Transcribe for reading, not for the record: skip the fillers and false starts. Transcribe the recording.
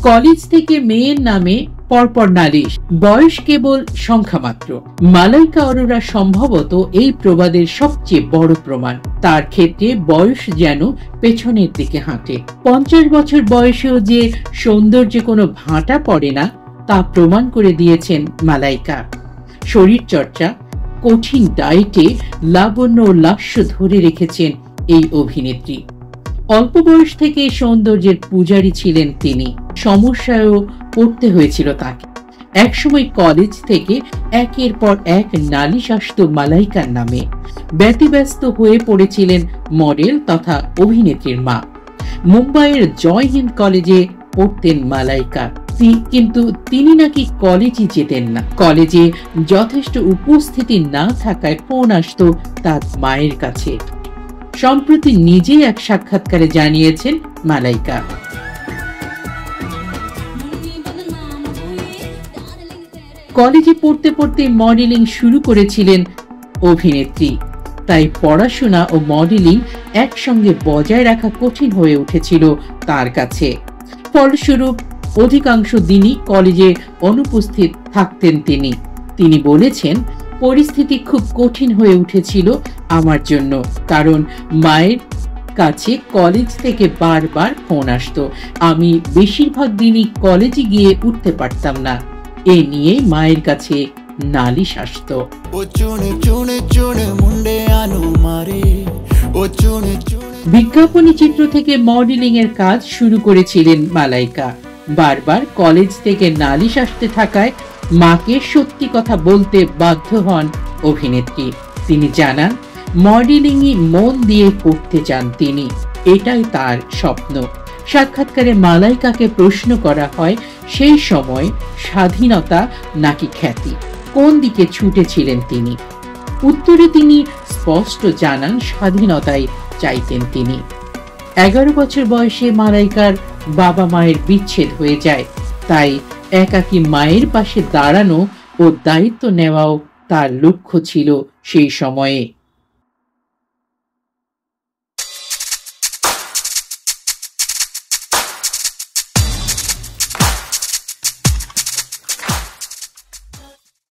College থেকে মেয়ের নামে পরপর নালিশ, বয়স কেবল সংখ্যা মাত্র। মালাইকা অরোরা সম্ভবত এই প্রবাদের সবচেয়ে বড় প্রমাণ। তার ক্ষেত্রে বয়স যেন পেছনের দিকে হাঁটে। 50 বছর বয়সেও যে সৌন্দর্যে কোনো ভাঁটা পড়ে না তা প্রমাণ করে দিয়েছেন মালাইকা। শরীর চর্চা, কঠিন ডায়েটে লাবণ্য ও লাস্য ধরে রেখেছেন এই অভিনেত্রী। অল্প বয়স থেকে সৌন্দর্যের পূজারী ছিলেন তিনি। সমস্যায়ও পড়তে হয়েছিল তাকে। একসময় কলেজ থেকে একের পর এক নালিশ আসত মালাইকার নামে। ব্যতিব্যস্ত হয়ে পড়েছিলেন মডেল তথা অভিনেত্রীর মা। মুম্বাইয়ের জয় হিন্দ কলেজে পড়তেন মালাইকা, কিন্তু তিনি নাকি কলেজই যেতেন না। কলেজে যথেষ্ট উপস্থিতি না থাকায় ফোন আসতো তার মায়ের কাছে। সম্প্রতি নিজেই এক সাক্ষাৎকারে জানিয়েছেন মালাইকা, কলেজে পড়তে পড়তে মডেলিং শুরু করেছিলেন অভিনেত্রী। তাই পড়াশোনা ও মডেলিং একসঙ্গে বজায় রাখা কঠিন হয়ে উঠেছিল তার কাছে। ফলস্বরূপ অধিকাংশ দিনই কলেজে অনুপস্থিত থাকতেন তিনি। তিনি বলেছেন, পরিস্থিতি খুব কঠিন হয়ে উঠেছিল আমার জন্য, কারণ মায়ের কাছে কলেজ থেকে বারবার ফোন আসতো। আমি বেশিরভাগ দিনই কলেজে গিয়ে উঠতে পারতাম না। এ নিয়ে মায়ের কাছে নালিশ আসতো। বিজ্ঞাপনী চিত্র থেকে মডেলিং এর কাজ শুরু করেছিলেন মালাইকা। বারবার কলেজ থেকে নালিশ আসতে থাকায় মাকে সত্যি কথা বলতে বাধ্য হন অভিনেত্রী। তিনি জানান, মডেলিংই মন দিয়ে করতে চান তিনি, এটাই তার স্বপ্ন। সাক্ষাৎকারে মালাইকাকে প্রশ্ন করা হয়, সেই সময় স্বাধীনতা নাকি খ্যাতি, কোন দিকে ছুটেছিলেন তিনি? উত্তরে তিনি স্পষ্ট জানান, স্বাধীনতাই চাইতেন তিনি। 11 বছর বয়সে মালাইকার বাবা মায়ের বিচ্ছেদ হয়ে যায়। তাই একাকী মায়ের পাশে দাঁড়ানো ও দায়িত্ব নেওয়াও তার লক্ষ্য ছিল সেই সময়ে।